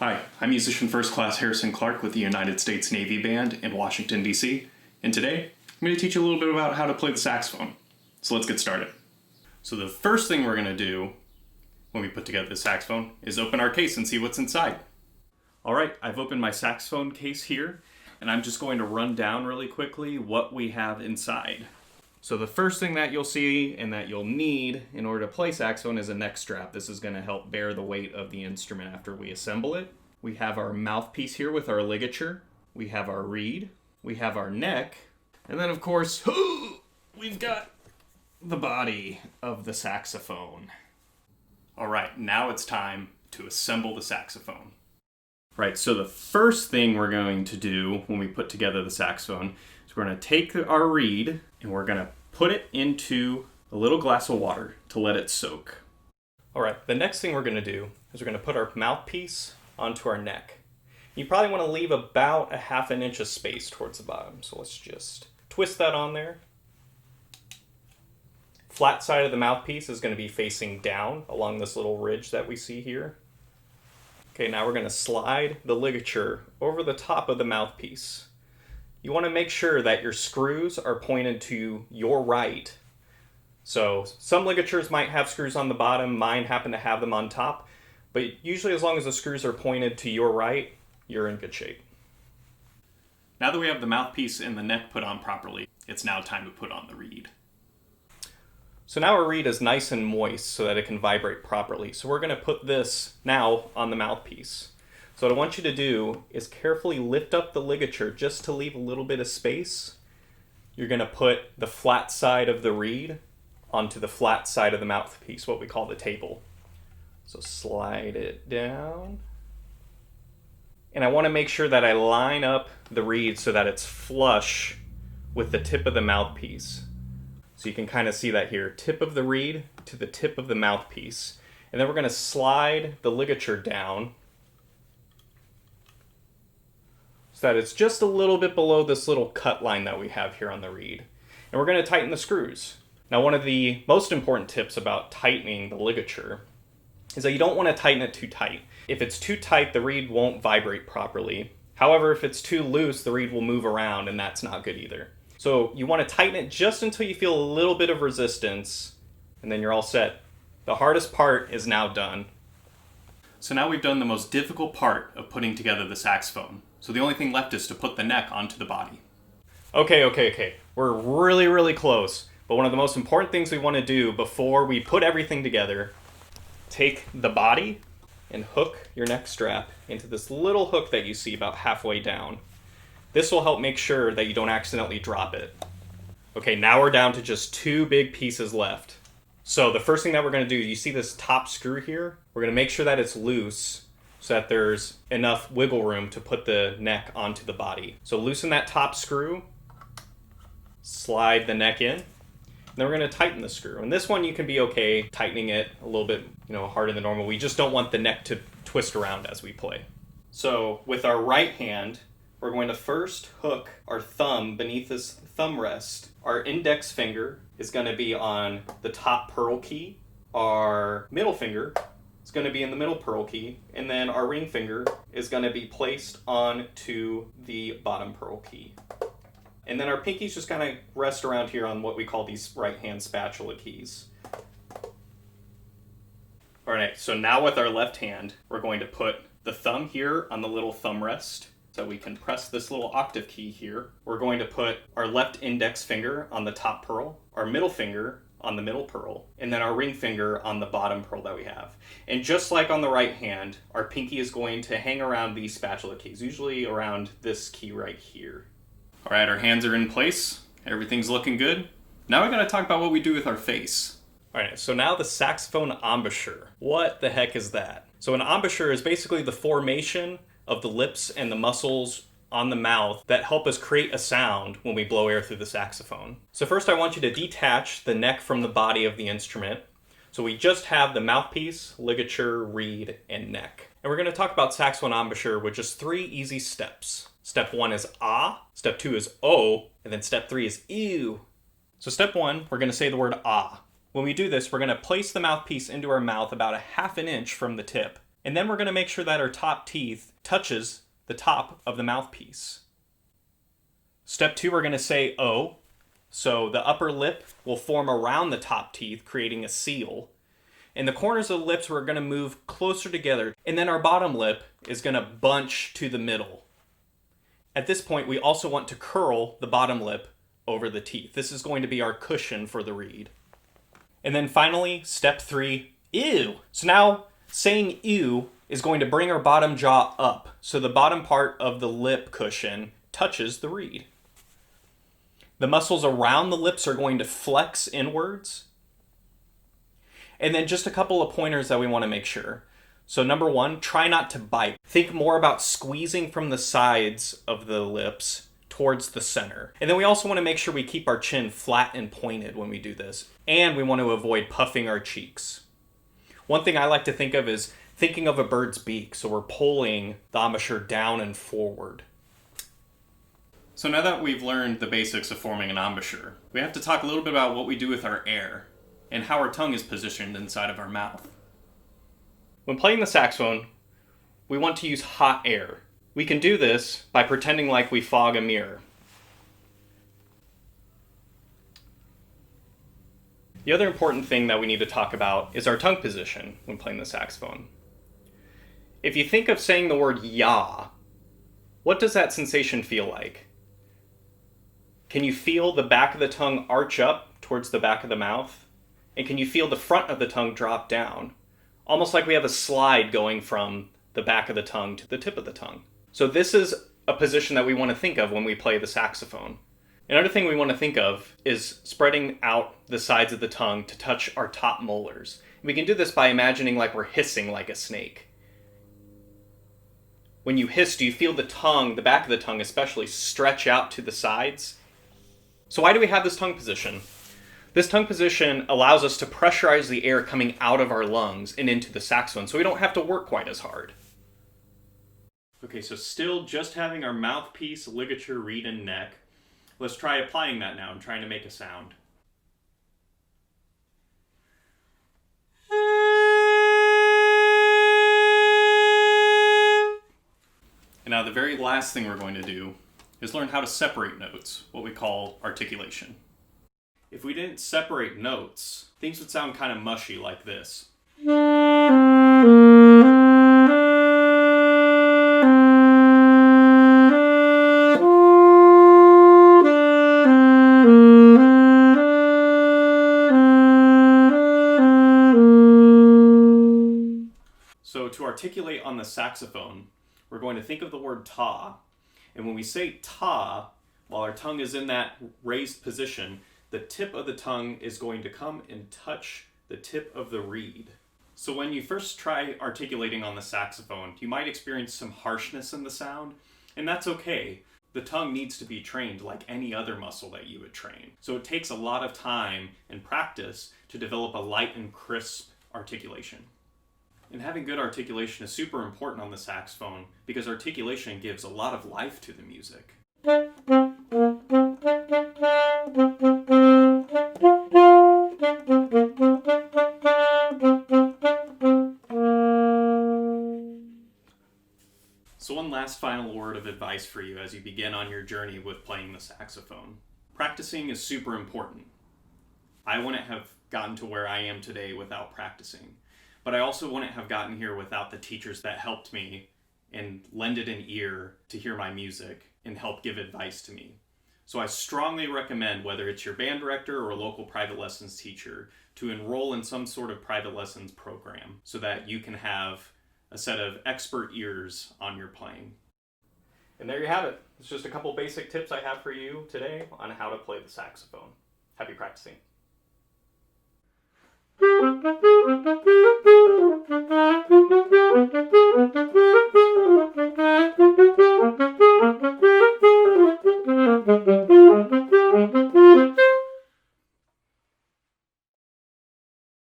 Hi, I'm musician first class Harrison Clarke with the United States Navy Band in Washington, D.C., and today I'm going to teach you a little bit about how to play the saxophone. So let's get started. So the first thing we're going to do when we put together the saxophone is open our case and see what's inside. Alright, I've opened my saxophone case here, and I'm just going to run down really quickly what we have inside. So the first thing that you'll see and that you'll need in order to play saxophone is a neck strap. This is going to help bear the weight of the instrument after we assemble it. We have our mouthpiece here with our ligature. We have our reed. We have our neck. And then of course, we've got the body of the saxophone. Alright, now it's time to assemble the saxophone. Right, so the first thing we're going to do when we put together the saxophone is we're going to take our reed and we're going to put it into a little glass of water to let it soak. Alright, the next thing we're going to do is we're going to put our mouthpiece onto our neck. You probably want to leave about 1/2 inch of space towards the bottom, so let's just twist that on there. Flat side of the mouthpiece is going to be facing down along this little ridge that we see here. Okay, now we're going to slide the ligature over the top of the mouthpiece. You want to make sure that your screws are pointed to your right. So some ligatures might have screws on the bottom, mine happen to have them on top, but usually as long as the screws are pointed to your right, you're in good shape. Now that we have the mouthpiece and the neck put on properly, it's now time to put on the reed. So now our reed is nice and moist so that it can vibrate properly. So we're going to put this now on the mouthpiece. So what I want you to do is carefully lift up the ligature just to leave a little bit of space. You're going to put the flat side of the reed onto the flat side of the mouthpiece, what we call the table. So slide it down. And I want to make sure that I line up the reed so that it's flush with the tip of the mouthpiece. So you can kind of see that here, tip of the reed to the tip of the mouthpiece. And then we're going to slide the ligature down so that it's just a little bit below this little cut line that we have here on the reed. And we're going to tighten the screws. Now, one of the most important tips about tightening the ligature is that you don't want to tighten it too tight. If it's too tight, the reed won't vibrate properly. However, if it's too loose, the reed will move around, and that's not good either. So you want to tighten it just until you feel a little bit of resistance, and then you're all set. The hardest part is now done. So now we've done the most difficult part of putting together the saxophone. So the only thing left is to put the neck onto the body. Okay. We're really close. But one of the most important things we want to do before we put everything together, take the body and hook your neck strap into this little hook that you see about halfway down. This will help make sure that you don't accidentally drop it. Okay, now we're down to just 2 big pieces left. So the first thing that we're going to do, you see this top screw here? We're going to make sure that it's loose so that there's enough wiggle room to put the neck onto the body. So loosen that top screw, slide the neck in, and then we're going to tighten the screw. And this one you can be okay tightening it a little bit, harder than normal. We just don't want the neck to twist around as we play. So with our right hand, we're going to first hook our thumb beneath this thumb rest. Our index finger is going to be on the top pearl key. Our middle finger is going to be in the middle pearl key. And then our ring finger is going to be placed onto the bottom pearl key. And then our pinkies just kind of rest around here on what we call these right-hand spatula keys. All right, so now with our left hand, we're going to put the thumb here on the little thumb rest. So we can press this little octave key here. We're going to put our left index finger on the top pearl, our middle finger on the middle pearl, and then our ring finger on the bottom pearl that we have. And just like on the right hand, our pinky is going to hang around these spatula keys, usually around this key right here. All right, our hands are in place. Everything's looking good. Now we're going to talk about what we do with our face. All right, so now the saxophone embouchure. What the heck is that? So an embouchure is basically the formation of the lips and the muscles on the mouth that help us create a sound when we blow air through the saxophone. So first I want you to detach the neck from the body of the instrument. So we just have the mouthpiece, ligature, reed, and neck. And we're going to talk about saxophone embouchure with just 3 easy steps. Step 1 is ah, step 2 is oh, and then step 3 is ew. So step 1, we're going to say the word ah. When we do this, we're going to place the mouthpiece into our mouth about 1/2 inch from the tip. And then we're going to make sure that our top teeth touches the top of the mouthpiece. Step 2, we're going to say O. So the upper lip will form around the top teeth, creating a seal. And the corners of the lips, we're going to move closer together. And then our bottom lip is going to bunch to the middle. At this point, we also want to curl the bottom lip over the teeth. This is going to be our cushion for the reed. And then finally, step 3, ew. So now saying ew is going to bring our bottom jaw up. So the bottom part of the lip cushion touches the reed. The muscles around the lips are going to flex inwards. And then just a couple of pointers that we want to make sure. So number 1, try not to bite. Think more about squeezing from the sides of the lips towards the center. And then we also want to make sure we keep our chin flat and pointed when we do this. And we want to avoid puffing our cheeks. One thing I like to think of is thinking of a bird's beak. So we're pulling the embouchure down and forward. So now that we've learned the basics of forming an embouchure, we have to talk a little bit about what we do with our air and how our tongue is positioned inside of our mouth. When playing the saxophone, we want to use hot air. We can do this by pretending like we fog a mirror. The other important thing that we need to talk about is our tongue position when playing the saxophone. If you think of saying the word ya, what does that sensation feel like? Can you feel the back of the tongue arch up towards the back of the mouth? And can you feel the front of the tongue drop down? Almost like we have a slide going from the back of the tongue to the tip of the tongue. So this is a position that we want to think of when we play the saxophone. Another thing we want to think of is spreading out the sides of the tongue to touch our top molars. We can do this by imagining like we're hissing like a snake. When you hiss, do you feel the tongue, the back of the tongue especially, stretch out to the sides? So why do we have this tongue position? This tongue position allows us to pressurize the air coming out of our lungs and into the saxophone, so we don't have to work quite as hard. Okay, so still just having our mouthpiece, ligature, reed, and neck. Let's try applying that now and trying to make a sound. And now the very last thing we're going to do is learn how to separate notes, what we call articulation. If we didn't separate notes, things would sound kind of mushy like this. So to articulate on the saxophone, we're going to think of the word ta. And when we say ta, while our tongue is in that raised position, the tip of the tongue is going to come and touch the tip of the reed. So when you first try articulating on the saxophone, you might experience some harshness in the sound, and that's okay. The tongue needs to be trained like any other muscle that you would train. So it takes a lot of time and practice to develop a light and crisp articulation. And having good articulation is super important on the saxophone because articulation gives a lot of life to the music. So one last final word of advice for you as you begin on your journey with playing the saxophone. Practicing is super important. I wouldn't have gotten to where I am today without practicing. But I also wouldn't have gotten here without the teachers that helped me and lended an ear to hear my music and help give advice to me. So I strongly recommend, whether it's your band director or a local private lessons teacher, to enroll in some sort of private lessons program so that you can have a set of expert ears on your playing. And there you have it. It's just a couple basic tips I have for you today on how to play the saxophone. Happy practicing. Thank you.